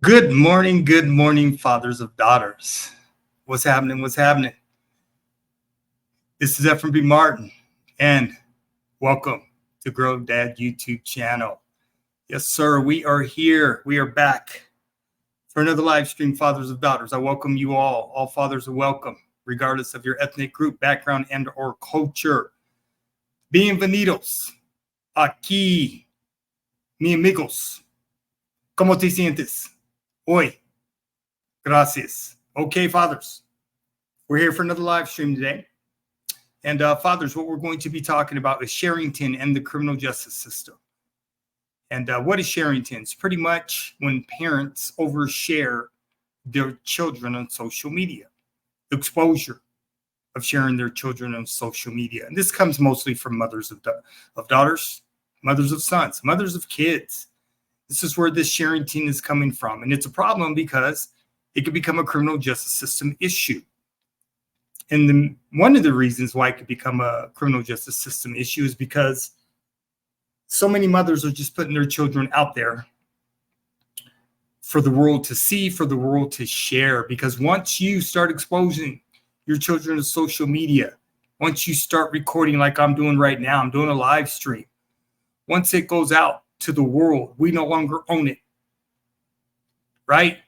Good morning, fathers of daughters. What's happening? What's happening? This is FMB Martin, and welcome to Grow Dad YouTube channel. Yes, sir, we are here. We are back for another live stream, fathers of daughters. I welcome you all. All fathers are welcome, regardless of your ethnic group, background, and or culture. Bienvenidos aquí, mi amigos. ¿Cómo te sientes? Hoy. Gracias. Okay, fathers. We're here for another live stream today. And fathers, what we're going to be talking about is Sharenting and the criminal justice system. And what is Sharenting? It's pretty much when parents overshare their children on social media. The exposure of sharing their children on social media. And this comes mostly from mothers of daughters, mothers of sons, mothers of kids. This is where this Sharenting is coming from. And it's a problem because it could become a criminal justice system issue. And one of the reasons why it could become a criminal justice system issue is because so many mothers are just putting their children out there for the world to see, for the world to share. Because once you start exposing your children to social media, once you start recording like I'm doing right now, I'm doing a live stream. Once it goes out to the world, we no longer own it, right?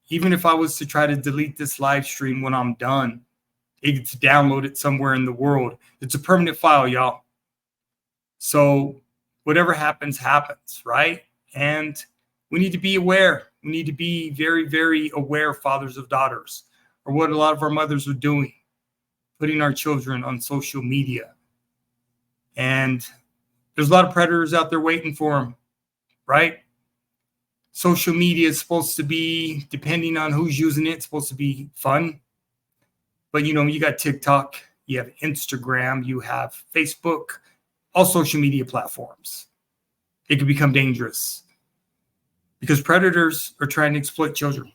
Even if I was to try to delete this live stream when I'm done, it's downloaded somewhere in the world. It's a permanent file, y'all. So whatever happens, happens, right? And we need to be aware. We need to be very, very aware, fathers of daughters, or what a lot of our mothers are doing, putting our children on social media. And there's a lot of predators out there waiting for them, right? Social media is supposed to be, depending on who's using it, it's supposed to be fun. But, you know, you got TikTok, you have Instagram, you have Facebook, all social media platforms. It can become dangerous because predators are trying to exploit children.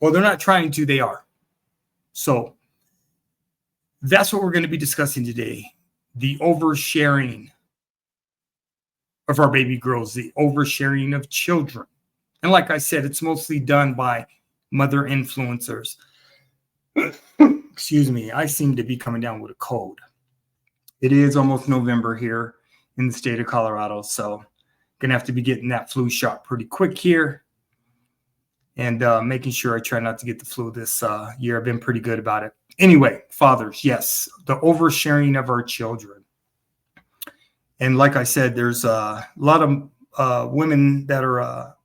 Well, they're not trying to, they are. So that's what we're going to be discussing today. The oversharing of our baby girls, the oversharing of children. And like I said, it's mostly done by mother influencers. Excuse me, I seem to be coming down with a cold. It is almost November here in the state of Colorado, so gonna have to be getting that flu shot pretty quick here. And making sure I try not to get the flu this year. I've been pretty good about it. Anyway, fathers, yes, the oversharing of our children. And like I said, there's a lot of women that are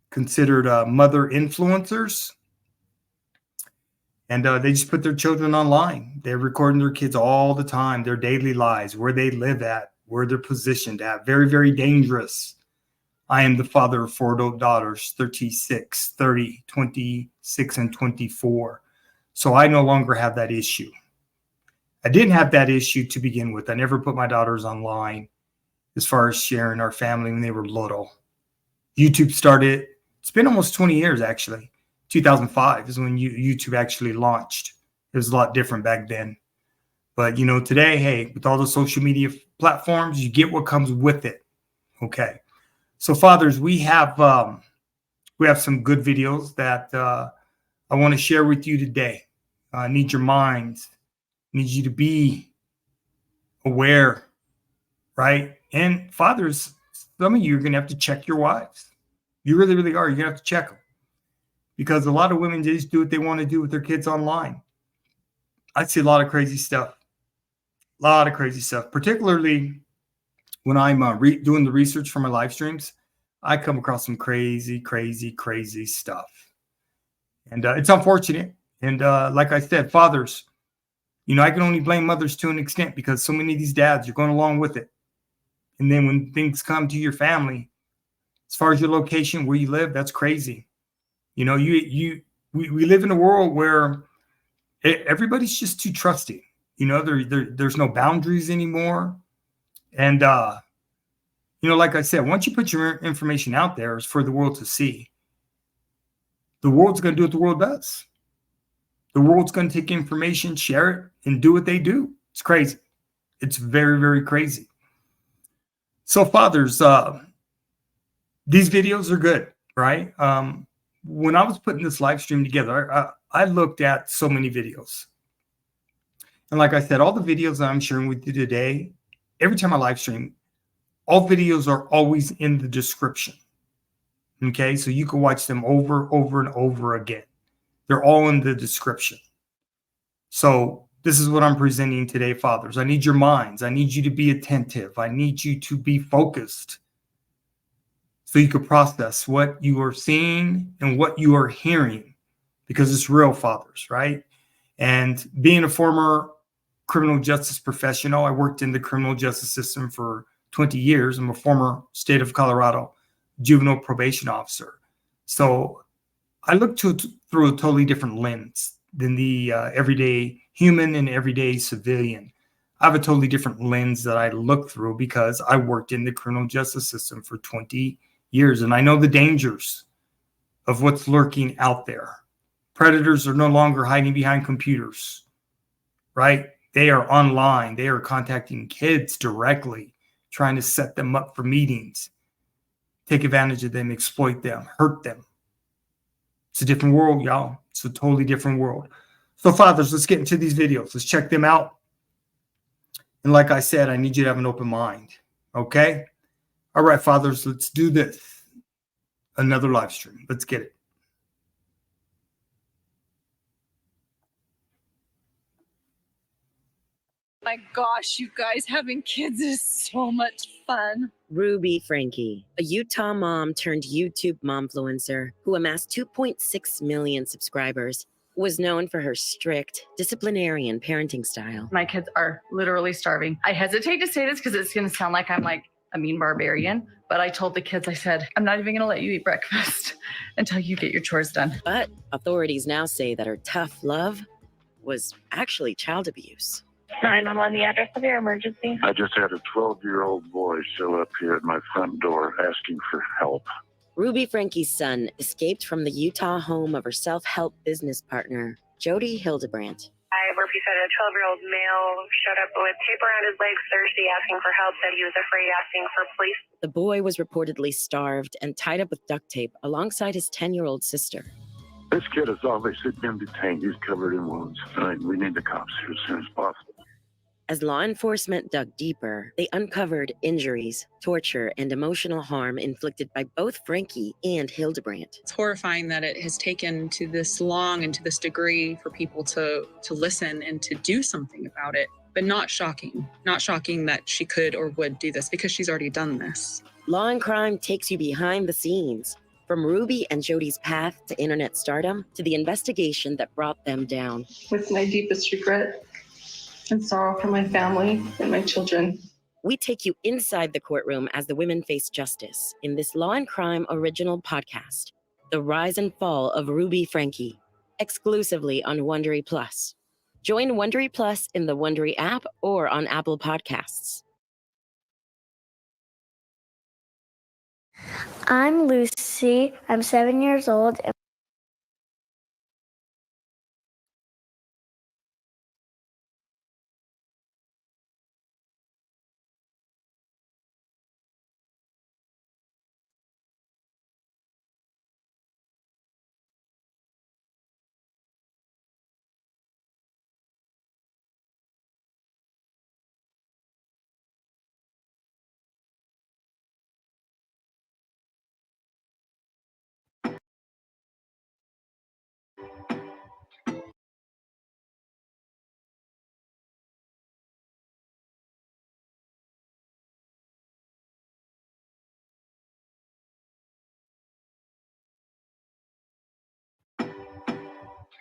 considered mother influencers. And they just put their children online. They're recording their kids all the time, their daily lives, where they live at, where they're positioned at. Very, very dangerous. I am the father of 4 adult daughters, 36, 30, 26, and 24. So I no longer have that issue. I didn't have that issue to begin with. I never put my daughters online as far as sharing our family when they were little. YouTube started, it's been almost 20 years actually. 2005 is when YouTube actually launched. It was a lot different back then. But, you know, today, hey, with all the social media platforms, you get what comes with it. Okay. So, fathers, we have some good videos that I want to share with you today. I need your minds. Need you to be aware, right? And fathers, some of you are going to have to check your wives. You really, really are. You're going to have to check them. Because a lot of women just do what they want to do with their kids online. I see a lot of crazy stuff. A lot of crazy stuff. Particularly when I'm doing the research for my live streams, I come across some crazy, crazy, crazy stuff. And it's unfortunate. And like I said, fathers, you know, I can only blame mothers to an extent because so many of these dads are going along with it. And then when things come to your family, as far as your location, where you live, that's crazy. You know, we live in a world where everybody's just too trusting. You know, there's no boundaries anymore. And, you know, like I said, once you put your information out there, it's for the world to see. The world's going to do what the world does. The world's going to take information, share it, and do what they do. It's crazy. It's very, very crazy. So fathers, these videos are good, right? When I was putting this live stream together, I looked at so many videos. And like I said, all the videos that I'm sharing with you today, every time I live stream, all videos are always in the description. Okay, so you can watch them over and over again. They're all in the description. So this is what I'm presenting today, fathers. I need your minds. I need you to be attentive. I need you to be focused so you can process what you are seeing and what you are hearing, because it's real, fathers, right? And being a former criminal justice professional, I worked in the criminal justice system for 20 years. I'm a former state of Colorado juvenile probation officer. So I look through a totally different lens than the everyday human and everyday civilian. I have a totally different lens that I look through because I worked in the criminal justice system for 20 years, and I know the dangers of what's lurking out there. Predators are no longer hiding behind computers, right? They are online. They are contacting kids directly, trying to set them up for meetings, take advantage of them, exploit them, hurt them. It's a different world, y'all. It's a totally different world. So fathers, let's get into these videos. Let's check them out. And like I said, I need you to have an open mind. Okay? All right, fathers, let's do this. Another live stream. Let's get it. My gosh, you guys, having kids is so much fun. Ruby Frankie, a Utah mom turned YouTube momfluencer who amassed 2.6 million subscribers, was known for her strict disciplinarian parenting style. My kids are literally starving. I hesitate to say this because it's going to sound like I'm like a mean barbarian, but I told the kids, I said, I'm not even going to let you eat breakfast until you get your chores done. But authorities now say that her tough love was actually child abuse. 911, the address of your emergency. I just had a 12-year-old boy show up here at my front door asking for help. Ruby Frankie's son escaped from the Utah home of her self-help business partner, Jody Hildebrandt. Murphy said a 12-year-old male showed up with tape around his legs Thursday asking for help, said he was afraid asking for police. The boy was reportedly starved and tied up with duct tape alongside his 10-year-old sister. This kid has obviously been detained. He's covered in wounds. We need the cops here as soon as possible. As law enforcement dug deeper, they uncovered injuries, torture, and emotional harm inflicted by both Frankie and Hildebrandt. It's horrifying that it has taken to this long and to this degree for people to listen and to do something about it, but not shocking. Not shocking that she could or would do this because she's already done this. Law and Crime takes you behind the scenes, from Ruby and Jody's path to internet stardom to the investigation that brought them down. With my deepest regret and sorrow for my family and my children. We take you inside the courtroom as the women face justice in this Law and Crime original podcast, The Rise and Fall of Ruby Frankie, exclusively on Wondery Plus. Join Wondery Plus in the Wondery app or on Apple Podcasts. I'm Lucy. I'm 7 years old.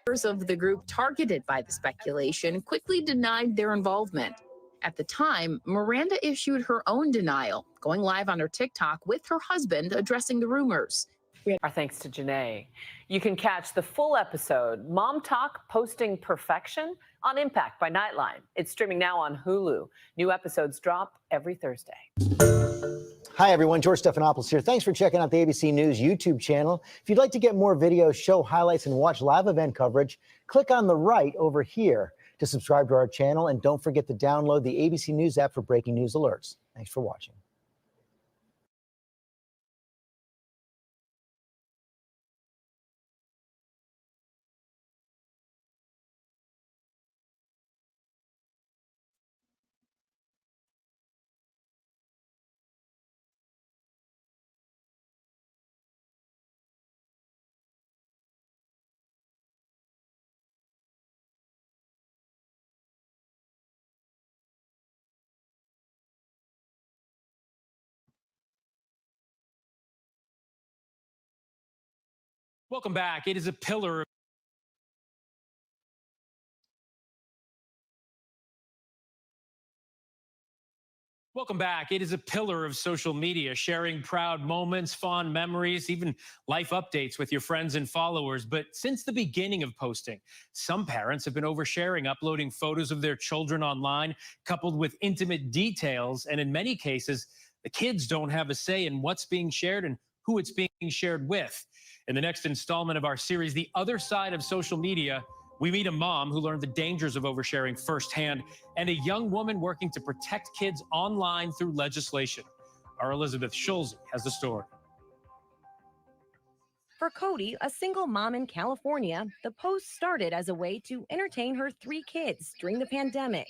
Members of the group targeted by the speculation quickly denied their involvement. At the time, Miranda issued her own denial, going live on her TikTok with her husband addressing the rumors. Our thanks to Janae. You can catch the full episode, Mom Talk Posting Perfection, on Impact by Nightline. It's streaming now on Hulu. New episodes drop every Thursday. Hi, everyone. George Stephanopoulos here. Thanks for checking out the ABC News YouTube channel. If you'd like to get more videos, show highlights, and watch live event coverage, click on the right over here to subscribe to our channel. And don't forget to download the ABC News app for breaking news alerts. Thanks for watching. Welcome back. It is a pillar. Welcome back. It is a pillar of social media, sharing proud moments, fond memories, even life updates with your friends and followers. But since the beginning of posting, some parents have been oversharing, uploading photos of their children online, coupled with intimate details. And in many cases, the kids don't have a say in what's being shared and who it's being shared with. In the next installment of our series, The Other Side of Social Media, we meet a mom who learned the dangers of oversharing firsthand and a young woman working to protect kids online through legislation. Our Elizabeth Schulze has the story. For Cody, a single mom in California, the post started as a way to entertain her 3 kids during the pandemic.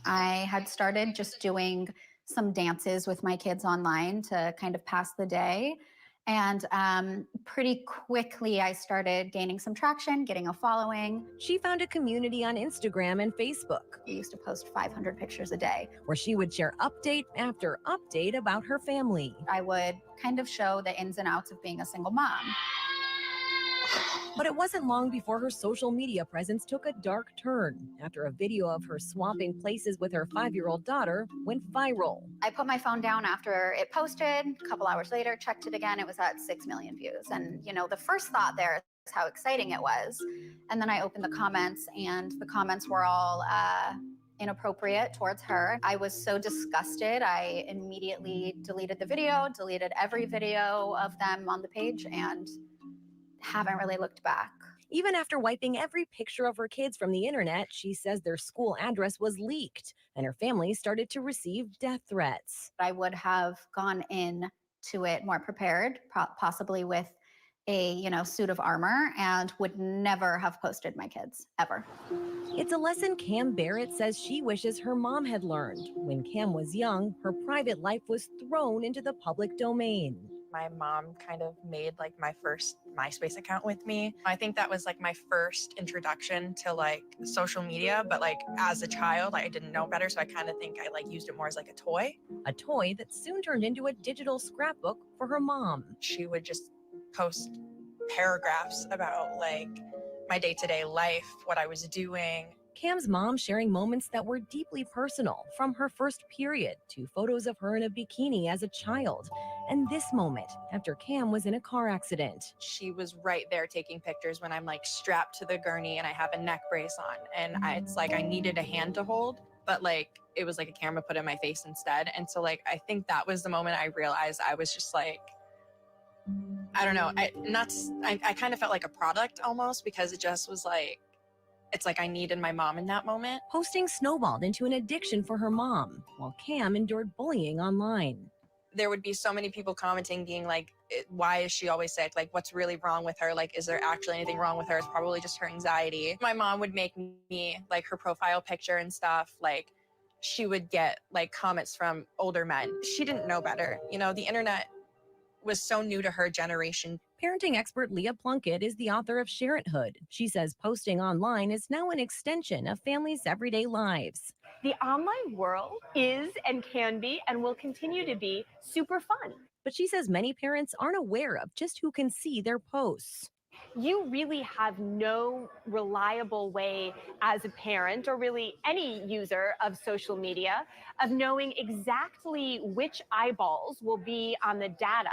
I had started just doing some dances with my kids online to kind of pass the day. And pretty quickly, I started gaining some traction, getting a following. She found a community on Instagram and Facebook. We used to post 500 pictures a day, where she would share update after update about her family. I would kind of show the ins and outs of being a single mom. But it wasn't long before her social media presence took a dark turn after a video of her swapping places with her 5-year-old daughter went viral. I put my phone down after it posted. A couple hours later, checked it again. It was at 6 million views. And, you know, the first thought there is how exciting it was. And then I opened the comments, and the comments were all inappropriate towards her. I was so disgusted. I immediately deleted the video, deleted every video of them on the page, and haven't really looked back. Even after wiping every picture of her kids from the internet, she says their school address was leaked and her family started to receive death threats. I would have gone in to it more prepared, possibly with a, suit of armor, and would never have posted my kids, ever. It's a lesson Cam Barrett says she wishes her mom had learned. When Cam was young, her private life was thrown into the public domain. My mom kind of made like my first MySpace account with me. I think that was like my first introduction to like social media, but like as a child, I didn't know better. So I kind of think I like used it more as like a toy. A toy that soon turned into a digital scrapbook for her mom. She would just post paragraphs about like my day-to-day life, what I was doing. Cam's mom sharing moments that were deeply personal, from her first period to photos of her in a bikini as a child. And this moment after Cam was in a car accident. She was right there taking pictures when I'm like strapped to the gurney and I have a neck brace on. And it's like I needed a hand to hold, but like it was like a camera put in my face instead. And so like I think that was the moment I realized I was just like, I don't know. I kind of felt like a product almost, because it just was like, it's like I needed my mom in that moment. Posting snowballed into an addiction for her mom, while Cam endured bullying online. There would be so many people commenting being like, why is she always sick? Like, what's really wrong with her? Like, is there actually anything wrong with her? It's probably just her anxiety. My mom would make me like her profile picture and stuff. Like, she would get like comments from older men. She didn't know better. You know, the internet was so new to her generation. Parenting expert Leah Plunkett is the author of Sharenting. She says posting online is now an extension of families' everyday lives. The online world is and can be and will continue to be super fun. But she says many parents aren't aware of just who can see their posts. You really have no reliable way as a parent, or really any user of social media, of knowing exactly which eyeballs will be on the data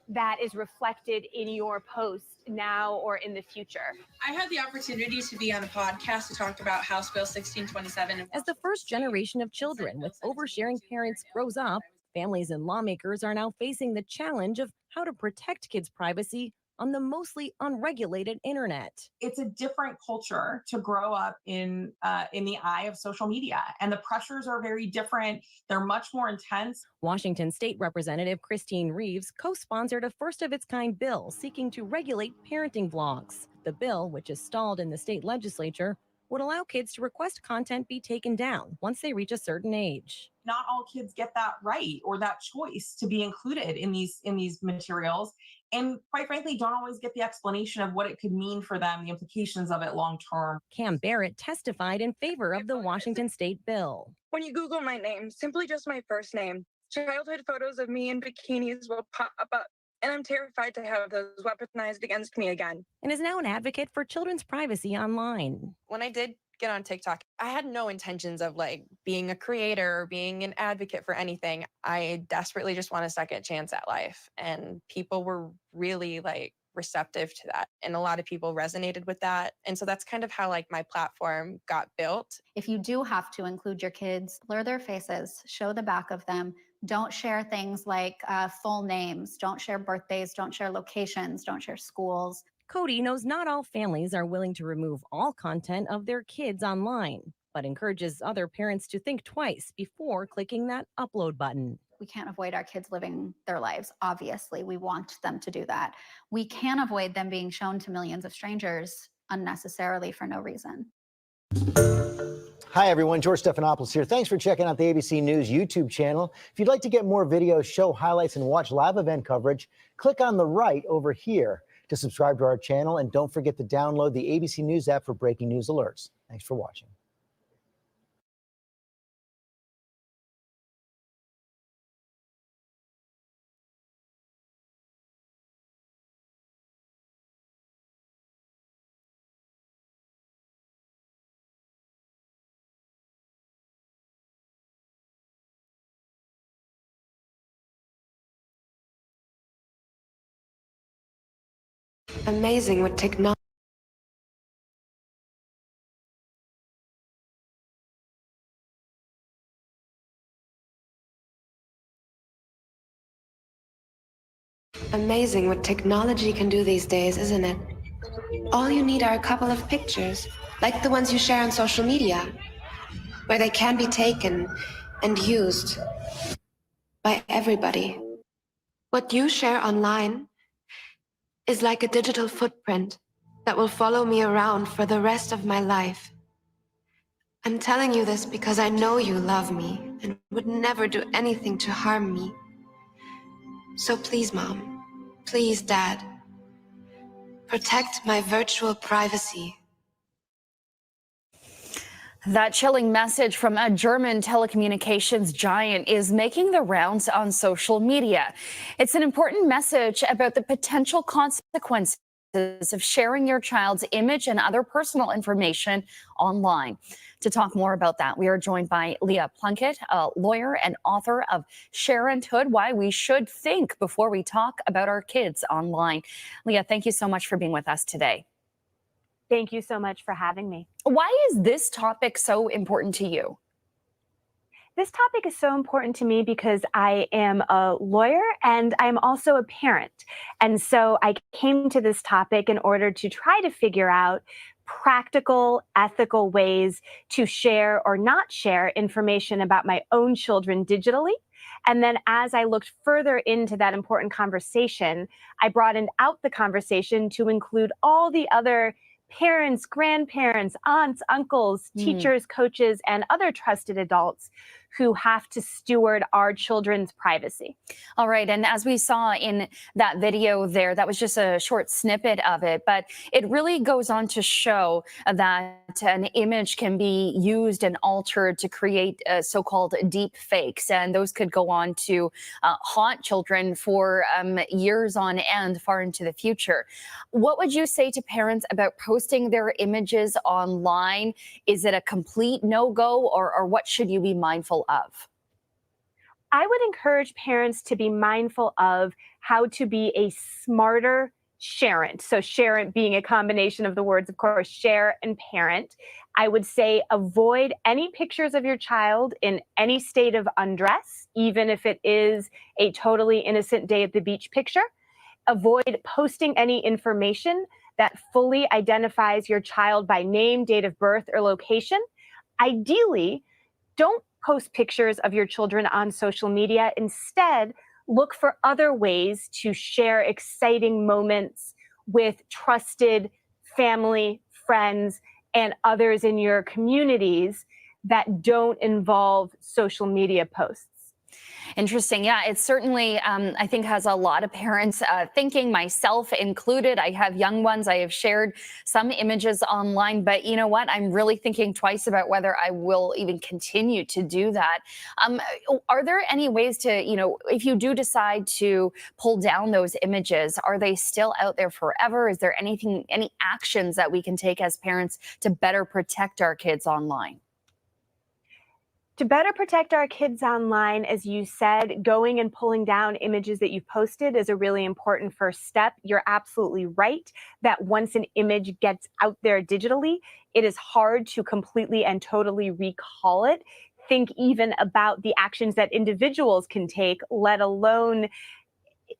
that is reflected in your post now or in the future. I had the opportunity to be on a podcast to talk about House Bill 1627. As the first generation of children with oversharing parents grows up, families and lawmakers are now facing the challenge of how to protect kids' privacy on the mostly unregulated internet. It's a different culture to grow up in the eye of social media, and the pressures are very different. They're much more intense. Washington State Representative Christine Reeves co-sponsored a first-of-its-kind bill seeking to regulate parenting vlogs. The bill, which is stalled in the state legislature, would allow kids to request content be taken down once they reach a certain age. Not all kids get that right or that choice to be included in these materials, and quite frankly, don't always get the explanation of what it could mean for them, the implications of it long term. Cam Barrett testified in favor of the Washington State bill. When you Google my name, simply just my first name, childhood photos of me in bikinis will pop up, and I'm terrified to have those weaponized against me again. And is now an advocate for children's privacy online. When I did get on TikTok, I had no intentions of like being a creator or being an advocate for anything. I desperately just want a second chance at life. And people were really like receptive to that. And a lot of people resonated with that. And so that's kind of how like my platform got built. If you do have to include your kids, blur their faces, show the back of them. Don't share things like full names. Don't share birthdays. Don't share locations. Don't share schools. Cody knows not all families are willing to remove all content of their kids online, but encourages other parents to think twice before clicking that upload button. We can't avoid our kids living their lives. Obviously, we want them to do that. We can avoid them being shown to millions of strangers unnecessarily for no reason. Hi, everyone. George Stephanopoulos here. Thanks for checking out the ABC News YouTube channel. If you'd like to get more videos, show highlights, and watch live event coverage, click on the right over here to subscribe to our channel. And don't forget to download the ABC News app for breaking news alerts. Thanks for watching. Amazing what technology. Amazing what technology can do these days, isn't it? All you need are a couple of pictures, like the ones you share on social media, where they can be taken and used by everybody. What you share online is like a digital footprint that will follow me around for the rest of my life. I'm telling you this because I know you love me and would never do anything to harm me. So please, Mom, please, Dad, protect my virtual privacy. That chilling message from a German telecommunications giant is making the rounds on social media. It's an important message about the potential consequences of sharing your child's image and other personal information online. To talk more about that, we are joined by Leah Plunkett, a lawyer and author of Sharenting, Why We Should Think Before We Talk About Our Kids Online. Leah, thank you so much for being with us today. Thank you so much for having me. Why is this topic so important to you? This topic is so important to me because I am a lawyer and I'm also a parent. And so I came to this topic in order to try to figure out practical, ethical ways to share or not share information about my own children digitally. And then as I looked further into that important conversation, I broadened out the conversation to include all the other parents, grandparents, aunts, uncles, teachers, coaches, and other trusted adults who have to steward our children's privacy. All right. And as we saw in that video there, that was just a short snippet of it, but it really goes on to show that an image can be used and altered to create so-called deep fakes. And those could go on to haunt children for years on end, far into the future. What would you say to parents about posting their images online? Is it a complete no-go, or what should you be mindful of? I would encourage parents to be mindful of how to be a smarter sharent. So sharent being a combination of the words, of course, share and parent. I would say avoid any pictures of your child in any state of undress, even if it is a totally innocent day at the beach picture. Avoid posting any information that fully identifies your child by name, date of birth, or location. Ideally, don't post pictures of your children on social media. Instead, look for other ways to share exciting moments with trusted family, friends, and others in your communities that don't involve social media posts. Interesting. Yeah, it certainly, I think, has a lot of parents thinking, myself included. I have young ones. I have shared some images online, but you know what? I'm really thinking twice about whether I will even continue to do that. Are there any ways to, if you do decide to pull down those images, are they still out there forever? Is there any actions that we can take as parents to better protect our kids online? To better protect our kids online, as you said, going and pulling down images that you've posted is a really important first step. You're absolutely right that once an image gets out there digitally, it is hard to completely and totally recall it. Think even about the actions that individuals can take, let alone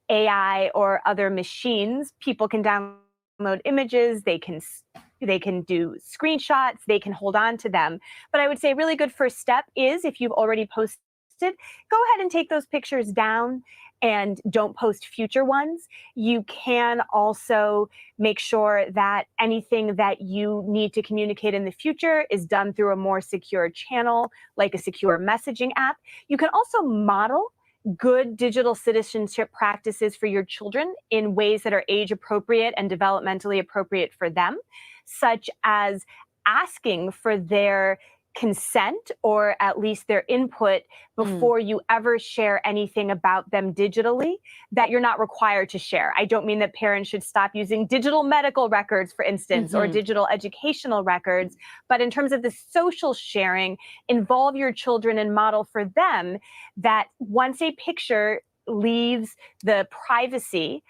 AI or other machines. People can download images, they can do screenshots, they can hold on to them. But I would say a really good first step is, if you've already posted, go ahead and take those pictures down and don't post future ones. You can also make sure that anything that you need to communicate in the future is done through a more secure channel, like a secure messaging app. You can also model good digital citizenship practices for your children in ways that are age appropriate and developmentally appropriate for them, such as asking for their consent or at least their input before you ever share anything about them digitally that you're not required to share. I don't mean that parents should stop using digital medical records, for instance, or digital educational records, but in terms of the social sharing, involve your children and model for them that once a picture leaves the privacy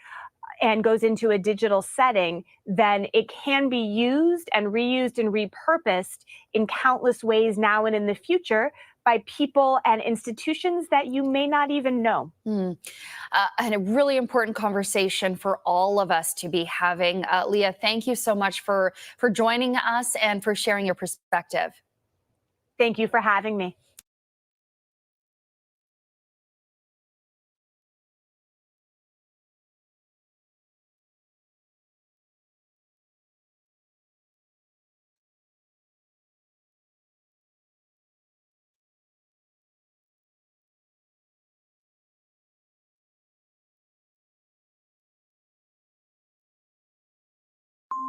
and goes into a digital setting, then it can be used and reused and repurposed in countless ways now and in the future by people and institutions that you may not even know. And a really important conversation for all of us to be having. Leah, thank you so much for joining us and for sharing your perspective. Thank you for having me.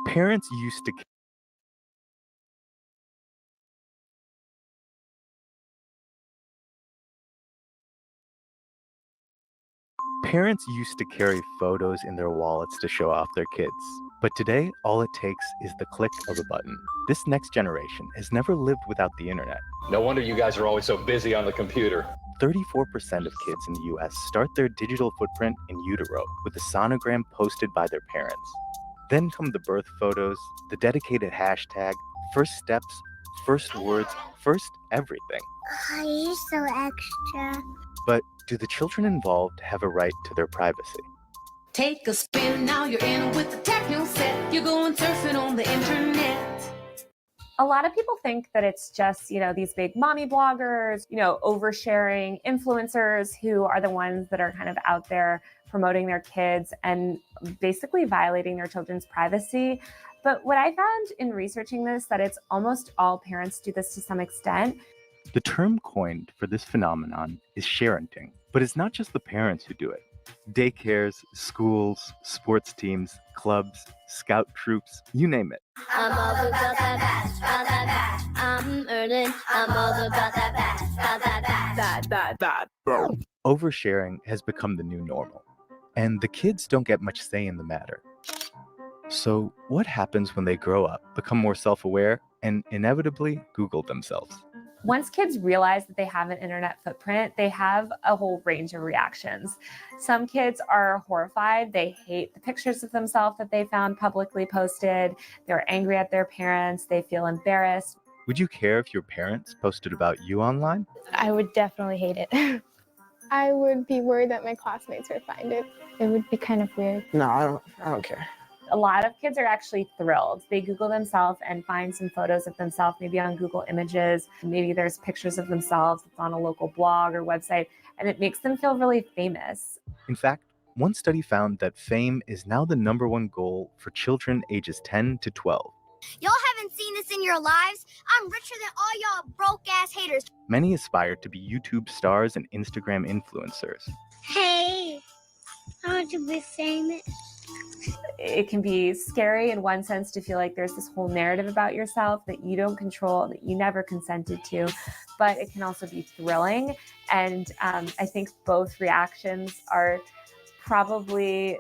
Parents used to carry photos in their wallets to show off their kids. But today, all it takes is the click of a button. This next generation has never lived without the internet. No wonder you guys are always so busy on the computer. 34% of kids in the US start their digital footprint in utero with a sonogram posted by their parents. Then come the birth photos, the dedicated hashtag, first steps, first words, first everything. Oh, you're so extra. But do the children involved have a right to their privacy? Take a spin, now you're in with the techno set. You're going surfing on the internet. A lot of people think that it's just, these big mommy bloggers, oversharing influencers who are the ones that are kind of out there promoting their kids and basically violating their children's privacy. But what I found in researching this, that it's almost all parents do this to some extent. The term coined for this phenomenon is sharenting, but it's not just the parents who do it. Daycares, schools, sports teams, clubs, scout troops, you name it. I'm all about that bash, I'm earning. I'm all about that bash, Oversharing has become the new normal, and the kids don't get much say in the matter. So what happens when they grow up, become more self-aware, and inevitably Google themselves? Once kids realize that they have an internet footprint, they have a whole range of reactions. Some kids are horrified. They hate the pictures of themselves that they found publicly posted. They're angry at their parents. They feel embarrassed. Would you care if your parents posted about you online? I would definitely hate it. I would be worried that my classmates would find it. It would be kind of weird. No, I don't care. A lot of kids are actually thrilled. They Google themselves and find some photos of themselves, maybe on Google Images. Maybe there's pictures of themselves on a local blog or website, and it makes them feel really famous. In fact, one study found that fame is now the #1 goal for children ages 10 to 12. Y'all haven't seen this in your lives? I'm richer than all y'all broke-ass haters. Many aspire to be YouTube stars and Instagram influencers. Hey, I want to be famous. It can be scary in one sense to feel like there's this whole narrative about yourself that you don't control, that you never consented to, but it can also be thrilling. And I think both reactions are probably,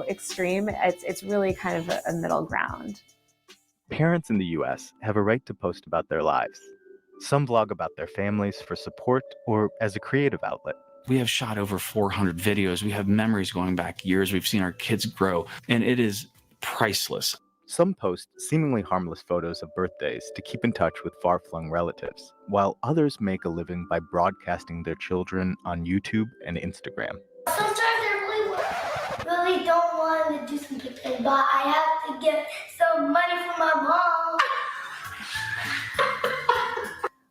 extreme. It's really kind of a middle ground. Parents in the US have a right to post about their lives. Some vlog about their families for support or as a creative outlet. We have shot over 400 videos. We have memories going back years. We've seen our kids grow, and it is priceless. Some post seemingly harmless photos of birthdays to keep in touch with far-flung relatives, while others make a living by broadcasting their children on YouTube and Instagram. Sometimes I really don't want to do some pictures, but I have to get some money from my mom.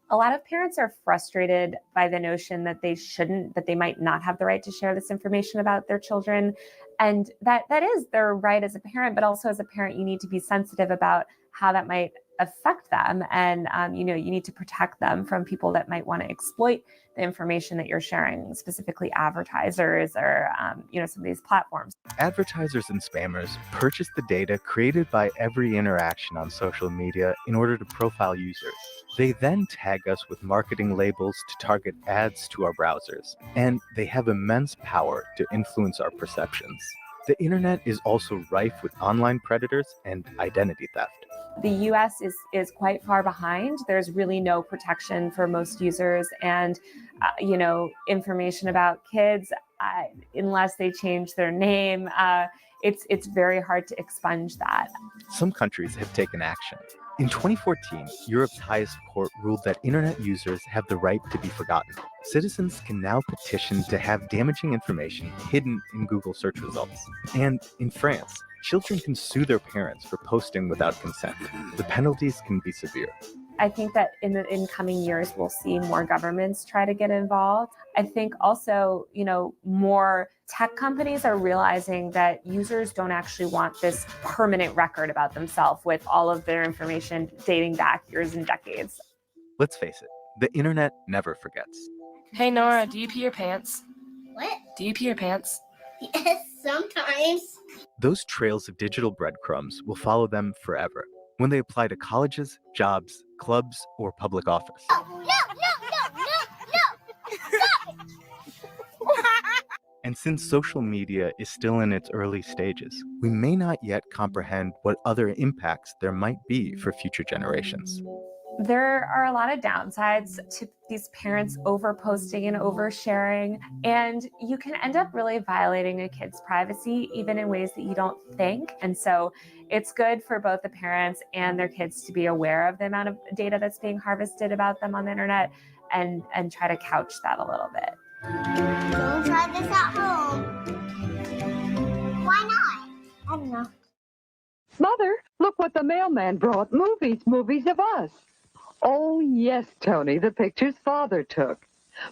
A lot of parents are frustrated by the notion that they might not have the right to share this information about their children. And that is their right as a parent, but also as a parent, you need to be sensitive about how that might affect them. And, you need to protect them from people that might want to exploit the information that you're sharing, specifically advertisers or, some of these platforms. Advertisers and spammers purchase the data created by every interaction on social media in order to profile users. They then tag us with marketing labels to target ads to our browsers, and they have immense power to influence our perceptions. The internet is also rife with online predators and identity theft. The US is quite far behind. There's really no protection for most users, and information about kids, unless they change their name, it's very hard to expunge that. Some countries have taken action. In 2014, Europe's highest court ruled that internet users have the right to be forgotten. Citizens can now petition to have damaging information hidden in Google search results. And in France, children can sue their parents for posting without consent. The penalties can be severe. I think that in coming years, we'll see more governments try to get involved. I think also, more tech companies are realizing that users don't actually want this permanent record about themselves with all of their information dating back years and decades. Let's face it, the internet never forgets. Hey Nora, do you pee your pants? What? Do you pee your pants? Yes, sometimes. Those trails of digital breadcrumbs will follow them forever when they apply to colleges, jobs, clubs, or public office. No. Stop it. And since social media is still in its early stages, we may not yet comprehend what other impacts there might be for future generations. There are a lot of downsides to these parents overposting and oversharing, and you can end up really violating a kid's privacy, even in ways that you don't think. And so it's good for both the parents and their kids to be aware of the amount of data that's being harvested about them on the internet and try to couch that a little bit. Don't try this at home. Why not? I don't know. Mother, look what the mailman brought. Movies of us. Oh, yes, Tony, the pictures Father took.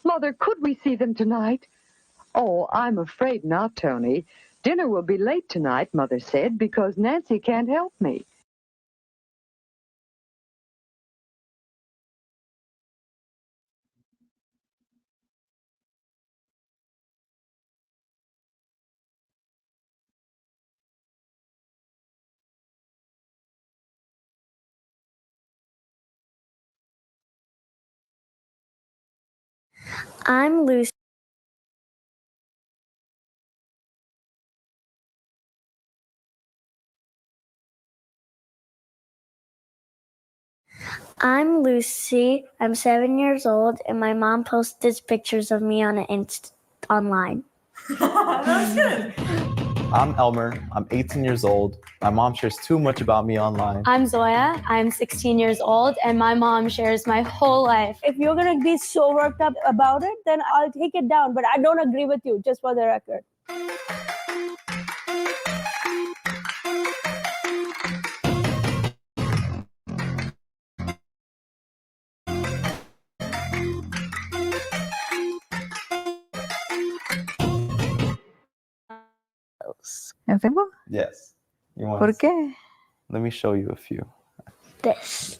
Mother, could we see them tonight? Oh, I'm afraid not, Tony. Dinner will be late tonight, Mother said, because Nancy can't help me. I'm Lucy. I'm Lucy. I'm 7 years old, and my mom posted pictures of me online. That's good. I'm Elmer. I'm 18 years old. My mom shares too much about me online. I'm Zoya. I'm 16 years old, and my mom shares my whole life. If you're going to be so worked up about it, then I'll take it down. But I don't agree with you, just for the record. Yes. You want ¿Por qué? Let me show you a few. this.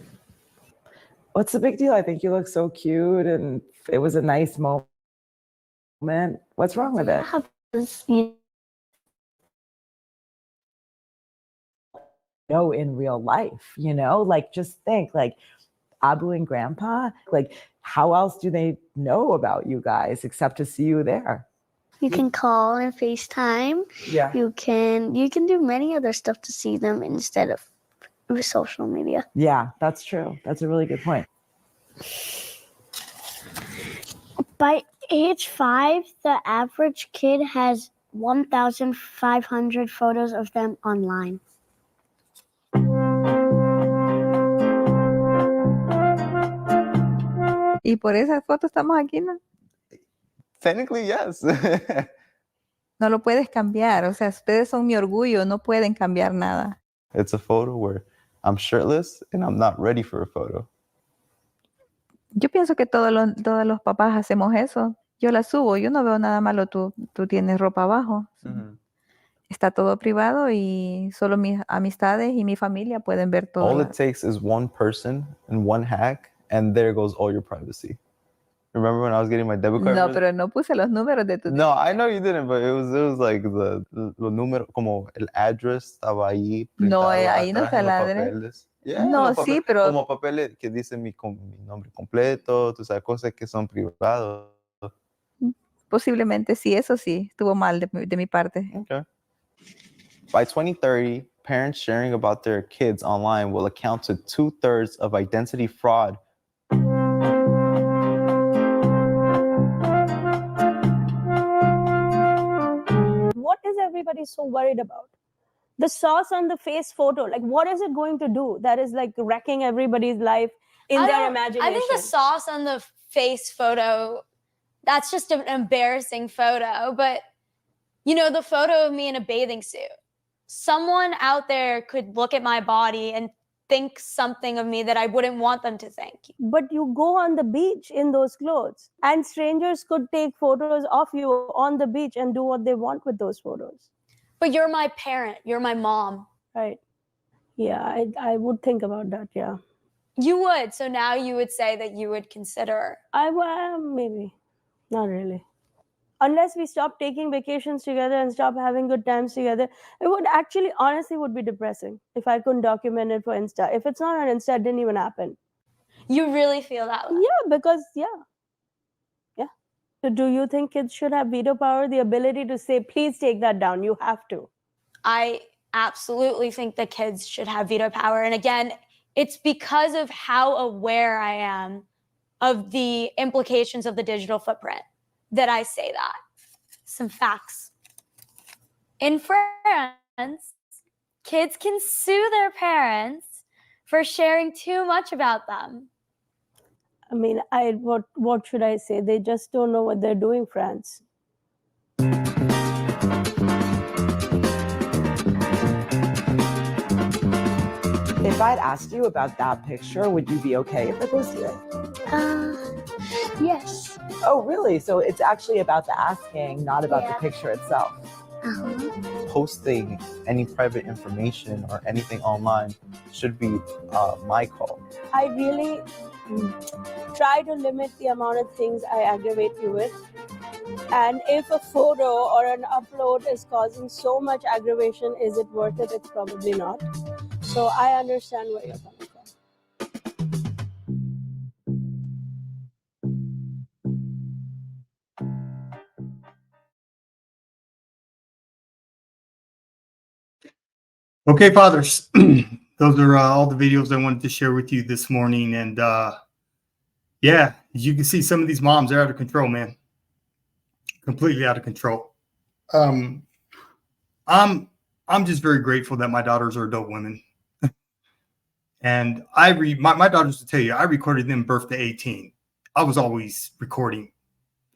What's the big deal? I think you look so cute and it was a nice moment. What's wrong with it? No, in real life, like just think like Abu and Grandpa, like how else do they know about you guys except to see you there? You can call and FaceTime. Yeah. You can do many other stuff to see them instead of with social media. Yeah, that's true. That's a really good point. By age 5, the average kid has 1,500 photos of them online. Y por esas fotos estamos aquí, ¿no? Technically, yes. No lo puedes cambiar. O sea, ustedes son mi orgullo, no pueden cambiar nada. It's a photo where I'm shirtless and I'm not ready for a photo. Yo pienso que todos los papás hacemos eso. Yo la subo, yo no veo nada malo, tú tienes ropa abajo. Está todo privado y solo mis amistades y mi familia pueden ver todo. All it takes is one person and one hack, and there goes all your privacy. Remember when I was getting my debit card? No, pero no puse los números de tu... No, I know you didn't, but it was like the número, como el address estaba ahí. No, ahí no está el address. Yeah, no, sí, pero... Como papeles que dicen mi nombre completo, tú sabes, cosas que son privados. Posiblemente sí, eso sí, estuvo mal de mi parte. Okay. By 2030, parents sharing about their kids online will account to 2/3 of identity fraud. What is everybody so worried about? The sauce on the face photo, like what is it going to do that is like wrecking everybody's life in their imagination? I think the sauce on the face photo, that's just an embarrassing photo. But, the photo of me in a bathing suit, someone out there could look at my body and think something of me that I wouldn't want them to think. But you go on the beach in those clothes and strangers could take photos of you on the beach and do what they want with those photos. But you're my parent. You're my mom. Right. Yeah, I would think about that, yeah. You would. So now you would say that you would consider. Maybe. Not really. Unless we stop taking vacations together and stop having good times together, it would actually, honestly, would be depressing if I couldn't document it for Insta. If it's not on Insta, it didn't even happen. You really feel that way? Yeah, because, yeah. So do you think kids should have veto power, the ability to say, please take that down, you have to? I absolutely think that kids should have veto power. And again, it's because of how aware I am of the implications of the digital footprint that I say that. Some facts. In France, kids can sue their parents for sharing too much about them. I mean, what should I say? They just don't know what they're doing, France. If I'd asked you about that picture, would you be okay if I posted it? Yes. Oh, really? So it's actually about the asking, not about the picture itself. Posting any private information or anything online should be my call. I really try to limit the amount of things I aggravate you with. And if a photo or an upload is causing so much aggravation, is it worth it? It's probably not. So I understand where you're coming from. Okay, fathers, those are all the videos I wanted to share with you this morning. And yeah, as you can see, some of these moms are out of control, man. Completely out of control. I'm just very grateful that my daughters are adult women. And my daughters will tell you, I recorded them birth to 18. I was always recording.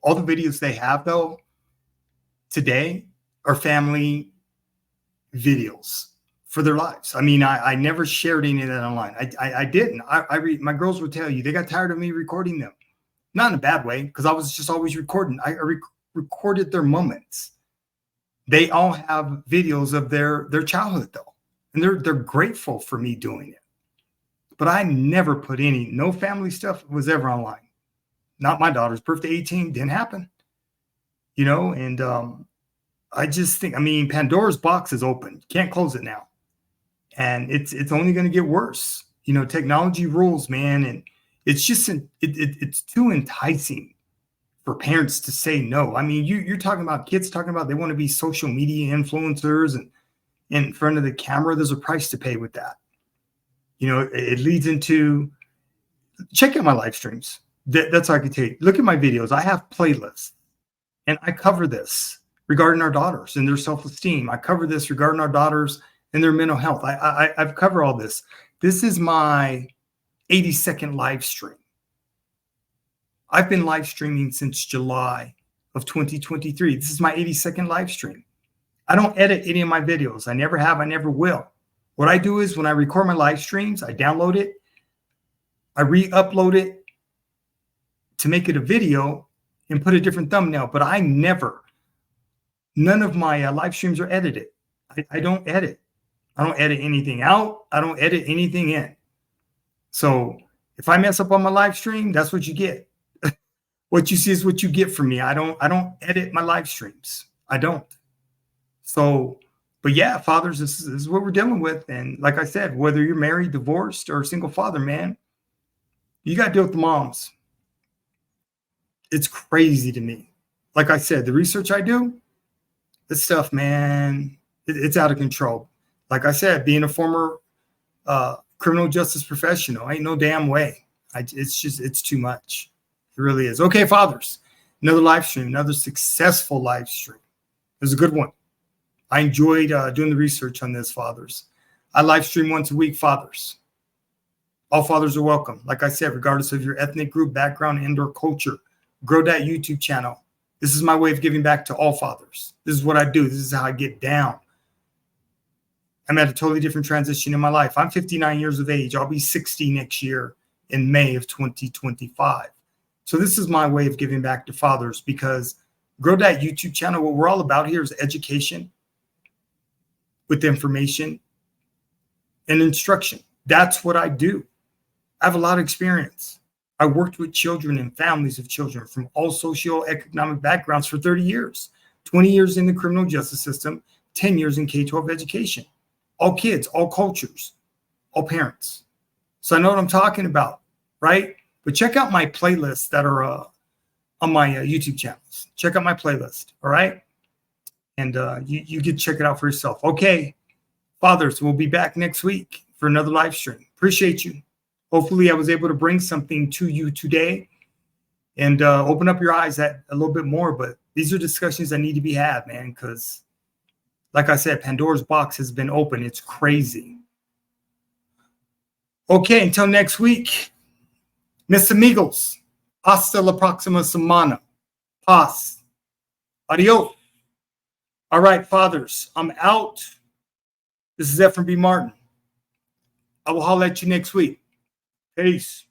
All the videos they have, though, today are family videos for their lives. I mean, I never shared any of that online. I didn't. My girls would tell you, they got tired of me recording them. Not in a bad way, because I was just always recording. I recorded their moments. They all have videos of their childhood, though. And they're grateful for me doing it. but I never put no family stuff was ever online. Not my daughter's birthday 18, didn't happen. You know, and I just think, I mean, Pandora's box is open. You can't close it now. And it's only going to get worse. You know, technology rules, man. And it's just, it's too enticing for parents to say no. I mean, you're talking about kids talking about they want to be social media influencers and in front of the camera. There's a price to pay with that. You know, it leads into, check out my live streams. That's all I can tell you. Look at my videos. I have playlists and I cover this regarding our daughters and their self-esteem. I cover this regarding our daughters and their mental health. I've covered all this. This is my 80-second live stream. I've been live streaming since July of 2023. This is my 80-second live stream. I don't edit any of my videos. I never have. I never will. What I do is when I record my live streams, I download it. I re-upload it to make it a video and put a different thumbnail. But none of my live streams are edited. I don't edit. I don't edit anything out. I don't edit anything in. So if I mess up on my live stream, that's what you get. What you see is what you get from me. I don't edit my live streams. I don't. So, but yeah, fathers, this is what we're dealing with. And like I said, whether you're married, divorced, or a single father, man, you got to deal with the moms. It's crazy to me. Like I said, the research I do, this stuff, man, it's out of control. Like I said, being a former criminal justice professional, ain't no damn way. It's too much. It really is. Okay, fathers, another live stream, another successful live stream. It was a good one. I enjoyed doing the research on this, fathers. I live stream once a week, fathers. All fathers are welcome. Like I said, regardless of your ethnic group, background, and/or culture, grow that YouTube channel. This is my way of giving back to all fathers. This is what I do. This is how I get down. I'm at a totally different transition in my life. I'm 59 years of age. I'll be 60 next year in May of 2025. So this is my way of giving back to fathers, because grow that YouTube channel. What we're all about here is education with information and instruction. That's what I do. I have a lot of experience. I worked with children and families of children from all socioeconomic backgrounds for 30 years, 20 years in the criminal justice system, 10 years in K-12 education. All kids, all cultures, all parents. So I know what I'm talking about, right? But check out my playlists that are on my YouTube channels. Check out my playlist, all right? And you can check it out for yourself. Okay, fathers, we'll be back next week for another live stream. Appreciate you. Hopefully I was able to bring something to you today and open up your eyes a little bit more. But these are discussions that need to be had, man, because like I said, Pandora's box has been open. It's crazy. Okay, until next week, mis amigos, hasta la próxima semana. Paz. Adios. All right, fathers, I'm out. This is Ephraim B. Martin. I will holler at you next week. Peace.